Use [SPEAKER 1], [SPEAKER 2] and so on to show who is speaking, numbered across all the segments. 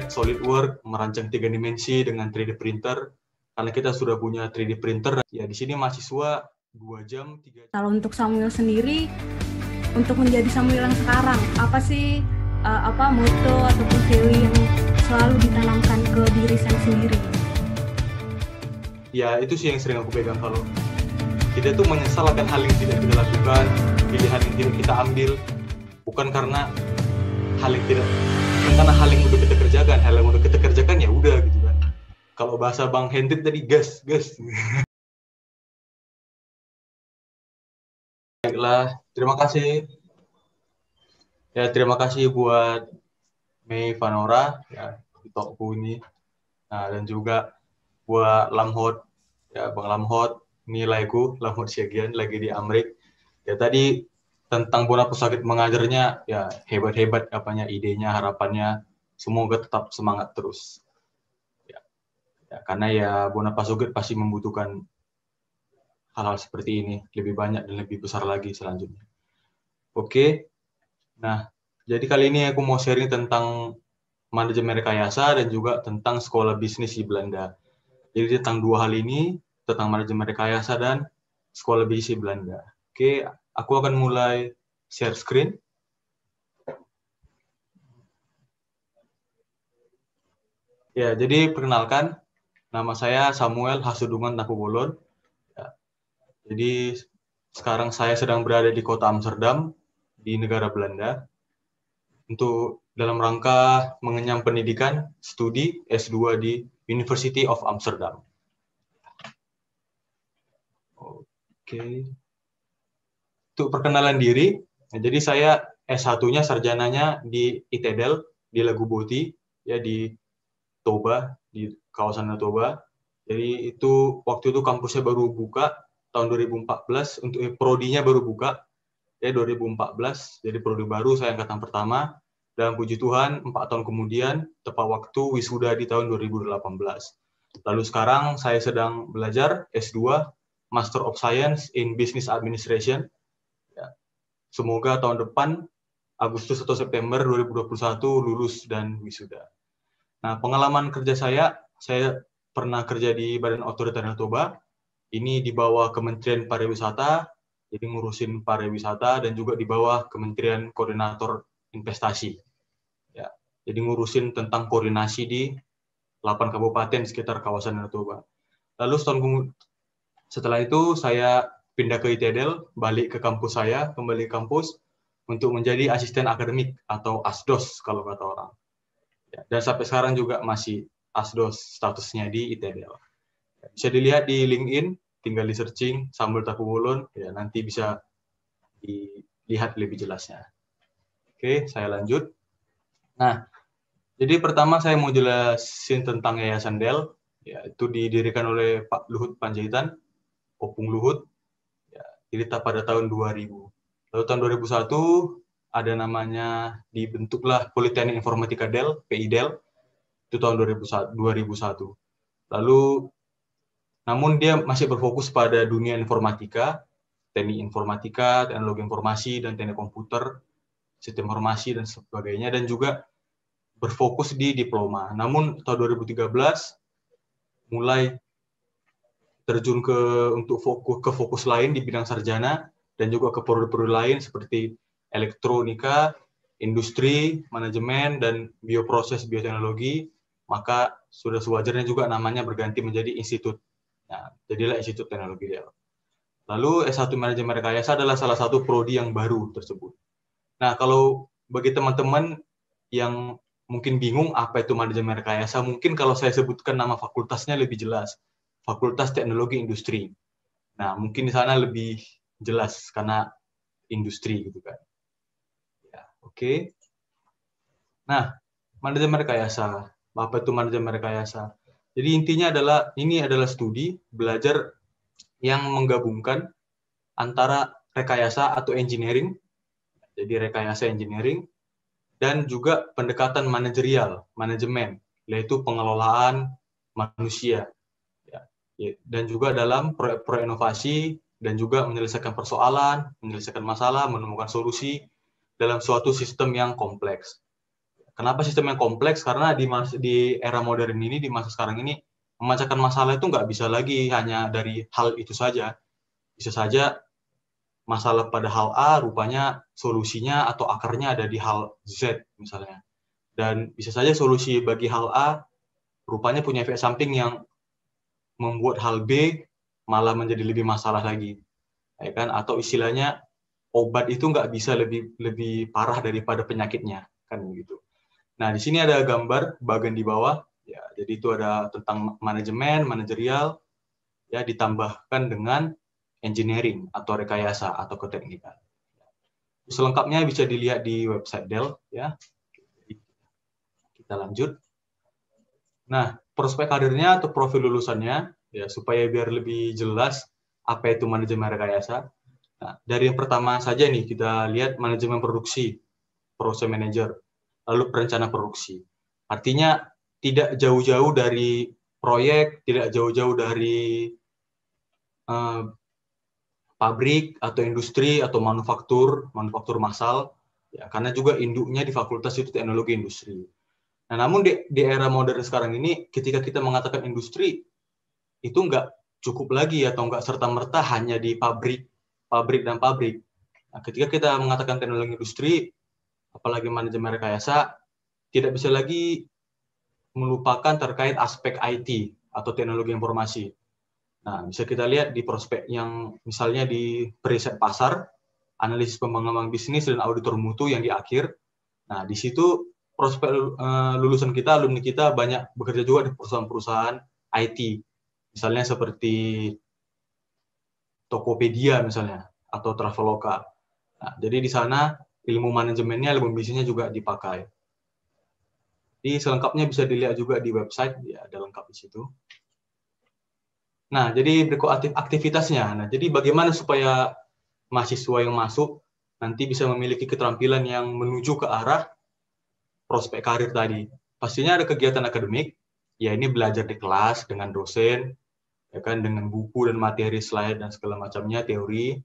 [SPEAKER 1] AutoCAD, SolidWorks, merancang 3 dimensi dengan 3D printer. Karena kita sudah punya 3D printer, ya di sini mahasiswa 2 jam, 3 jam.
[SPEAKER 2] Kalau untuk Samuel sendiri, untuk menjadi Samuel yang sekarang, apa sih moto ataupun value yang selalu ditanamkan ke diri saya sendiri?
[SPEAKER 1] Ya itu sih yang sering aku pegang, kalau kita tuh menyesal akan hal yang tidak kita lakukan, pilihan yang tidak kita ambil, bukan karena hal yang udah kita kerjakan. Hal yang udah kita kerjakan ya udah gitu kan. Kalau bahasa Bang Hendrik tadi, gas. Baiklah, terima kasih. Ya, terima kasih buat Mei Vanora ya di talkku ini. Nah, dan juga buat Lamhot, ya Bang Lamhot, ini lagu Lamhot Syagian lagi di Amrik. Ya tadi tentang Bona Pesakit mengajarnya, ya hebat-hebat apanya idenya, harapannya, semoga tetap semangat terus. Ya, karena ya Bona Pesakit pasti membutuhkan hal-hal seperti ini, lebih banyak dan lebih besar lagi selanjutnya. Oke, nah jadi kali ini aku mau sharing tentang manajemen rekayasa dan juga tentang sekolah bisnis di Belanda. Jadi tentang dua hal ini, tentang manajemen rekayasa dan sekolah bisnis di Belanda. Oke, aku akan mulai share screen. Ya, jadi perkenalkan, nama saya Samuel Hasudungan Tapubolon. Ya, jadi sekarang saya sedang berada di kota Amsterdam, di negara Belanda, untuk dalam rangka mengenyam pendidikan studi S2 di University of Amsterdam. Oke. Untuk perkenalan diri, jadi saya S1-nya sarjananya di ITDEL, di Laguboti, ya di Toba, di kawasan Toba. Jadi itu waktu itu kampusnya baru buka tahun 2014, untuk prodinya baru buka ya 2014. Jadi prodi baru, saya angkatan pertama. Dan puji Tuhan 4 tahun kemudian tepat waktu wisuda di tahun 2018. Lalu sekarang saya sedang belajar S2 Master of Science in Business Administration. Ya. Semoga tahun depan Agustus atau September 2021 lulus dan wisuda. Nah, pengalaman kerja saya pernah kerja di Badan Otorita Danau Toba. Ini di bawah Kementerian Pariwisata, jadi ngurusin pariwisata, dan juga di bawah Kementerian Koordinator Investasi. Ya, jadi ngurusin tentang koordinasi di 8 kabupaten sekitar kawasan Danau Toba. Lalu setelah itu saya pindah ke ITDEL, balik ke kampus saya, kembali ke kampus untuk menjadi asisten akademik atau ASDOS kalau kata orang. Ya, dan sampai sekarang juga masih ASDOS statusnya di ITDEL. Ya, bisa dilihat di LinkedIn, tinggal di searching Samuel Tapubolon, ya nanti bisa dilihat lebih jelasnya. Oke, saya lanjut. Nah, jadi pertama saya mau jelasin tentang Yayasan DEL, ya itu didirikan oleh Pak Luhut Panjaitan, Opung Luhut, ya, jadi pada tahun 2000. Lalu tahun 2001 ada namanya, dibentuklah Politeknik Informatika DEL, PIDEL, itu tahun 2001. Lalu namun dia masih berfokus pada dunia informatika, teknik informatika, teknologi informasi, dan teknik komputer, sistem informasi, dan sebagainya, dan juga berfokus di diploma. Namun tahun 2013 mulai terjun untuk fokus lain di bidang sarjana, dan juga ke prodi-prodi lain seperti elektronika, industri, manajemen, dan bioproses bioteknologi. Maka sudah sewajarnya juga namanya berganti menjadi institut. Nah, jadilah Institut Teknologi DEL. Lalu S1 Manajemen Rekayasa adalah salah satu prodi yang baru tersebut. Nah, kalau bagi teman-teman yang mungkin bingung apa itu manajemen rekayasa, mungkin kalau saya sebutkan nama fakultasnya lebih jelas. Fakultas Teknologi Industri. Nah, mungkin di sana lebih jelas karena industri gitu kan. Ya, oke. Nah, manajemen rekayasa. Apa itu manajemen rekayasa? Jadi intinya ini adalah studi belajar yang menggabungkan antara rekayasa atau engineering, jadi rekayasa engineering, dan juga pendekatan manajerial, manajemen, yaitu pengelolaan manusia. Dan juga dalam proyek-proyek inovasi, dan juga menyelesaikan persoalan, menyelesaikan masalah, menemukan solusi dalam suatu sistem yang kompleks. Kenapa sistem yang kompleks? Karena di era modern ini, di masa sekarang ini, memecahkan masalah itu nggak bisa lagi hanya dari hal itu saja. Bisa saja masalah pada hal A, rupanya solusinya atau akarnya ada di hal Z misalnya. Dan bisa saja solusi bagi hal A, rupanya punya efek samping yang membuat hal B malah menjadi lebih masalah lagi. Ya kan? Atau istilahnya, obat itu nggak bisa lebih parah daripada penyakitnya. Kan begitu. Nah, di sini ada gambar bagian di bawah. Ya, jadi itu ada tentang manajemen, manajerial, ya ditambahkan dengan engineering atau rekayasa atau keteknikan. Selengkapnya bisa dilihat di website Dell. Ya, kita lanjut. Nah, prospek karirnya atau profil lulusannya, ya supaya biar lebih jelas apa itu manajemen rekayasa. Nah, dari yang pertama saja nih kita lihat manajemen produksi, process manager. Lalu perencana produksi. Artinya tidak jauh-jauh dari proyek, tidak jauh-jauh dari pabrik atau industri atau manufaktur massal, ya, karena juga induknya di fakultas itu teknologi industri. Nah, namun di era modern sekarang ini, ketika kita mengatakan industri, itu nggak cukup lagi atau nggak serta-merta hanya di pabrik dan pabrik. Nah, ketika kita mengatakan teknologi industri, apalagi manajemen rekayasa, tidak bisa lagi melupakan terkait aspek IT atau teknologi informasi. Nah, bisa kita lihat di prospek yang misalnya di periset pasar, analisis pengembangan bisnis, dan auditor mutu yang di akhir. Nah, di situ prospek lulusan kita, alumni kita banyak bekerja juga di perusahaan-perusahaan IT. Misalnya seperti Tokopedia misalnya, atau Traveloka. Nah, jadi di sana ilmu manajemennya, ilmu bisnisnya juga dipakai. Jadi selengkapnya bisa dilihat juga di website, ya ada lengkap di situ. Nah, jadi berikut aktivitasnya. Nah, jadi bagaimana supaya mahasiswa yang masuk nanti bisa memiliki keterampilan yang menuju ke arah prospek karir tadi. Pastinya ada kegiatan akademik, ya ini belajar di kelas dengan dosen, ya kan, dengan buku dan materi slide dan segala macamnya, teori,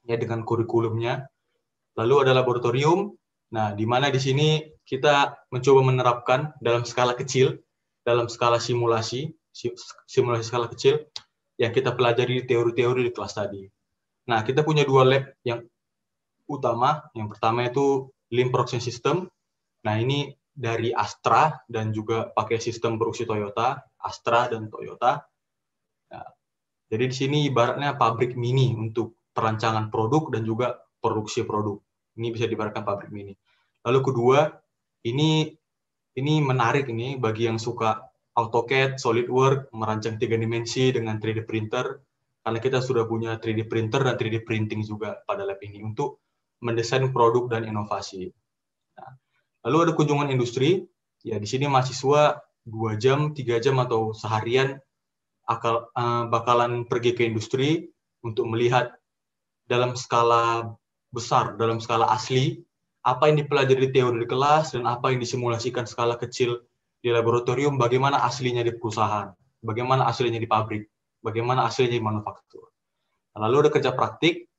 [SPEAKER 1] ya dengan kurikulumnya. Lalu ada laboratorium. Nah, di mana di sini kita mencoba menerapkan dalam skala kecil, dalam skala simulasi skala kecil yang kita pelajari teori-teori di kelas tadi. Nah, kita punya 2 lab yang utama. Yang pertama itu Lean Production System. Nah, ini dari Astra dan juga pakai sistem produksi Toyota, Astra dan Toyota. Nah, jadi di sini ibaratnya pabrik mini untuk perancangan produk dan juga produksi produk. Ini bisa diibaratkan pabrik mini. Lalu kedua, ini menarik ini bagi yang suka AutoCAD, SolidWorks, merancang 3 dimensi dengan 3D printer, karena kita sudah punya 3D printer dan 3D printing juga pada lab ini untuk mendesain produk dan inovasi. Nah, lalu ada kunjungan industri, ya di sini mahasiswa 2 jam, 3 jam atau seharian bakalan pergi ke industri untuk melihat dalam skala besar, dalam skala asli, apa yang dipelajari di teori di kelas dan apa yang disimulasikan skala kecil di laboratorium, bagaimana aslinya di perusahaan, bagaimana aslinya di pabrik, bagaimana aslinya di manufaktur. Lalu ada kerja praktik.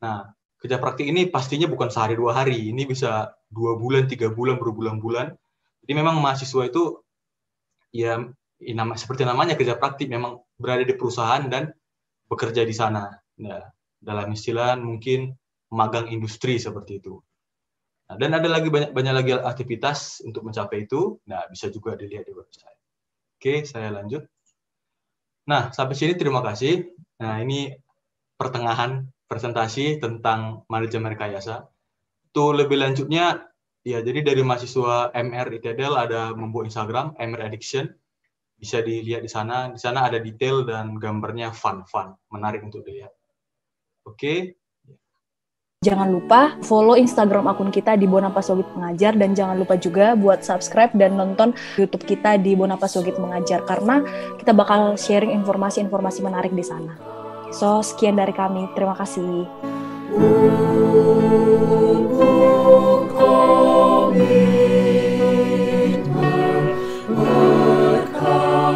[SPEAKER 1] Nah, kerja praktik ini pastinya bukan sehari 2 hari, ini bisa 2 bulan, 3 bulan, berbulan-bulan. Jadi memang mahasiswa itu ya seperti namanya kerja praktik, memang berada di perusahaan dan bekerja di sana. Nah, dalam istilah mungkin magang industri seperti itu. Nah, dan ada lagi banyak lagi aktivitas untuk mencapai itu. Nah, bisa juga dilihat di website. Oke, saya lanjut. Nah, sampai sini terima kasih. Nah, ini pertengahan presentasi tentang manajemen rekayasa. Itu lebih lanjutnya, ya jadi dari mahasiswa MR ITDL ada membuat Instagram, MR Addiction. Bisa dilihat di sana. Di sana ada detail dan gambarnya fun, menarik untuk dilihat. Oke.
[SPEAKER 3] Jangan lupa follow Instagram akun kita di Bonapas Sogit Mengajar, dan jangan lupa juga buat subscribe dan nonton YouTube kita di Bonapas Sogit Mengajar, karena kita bakal sharing informasi-informasi menarik di sana. So, sekian dari kami. Terima kasih. Berkarya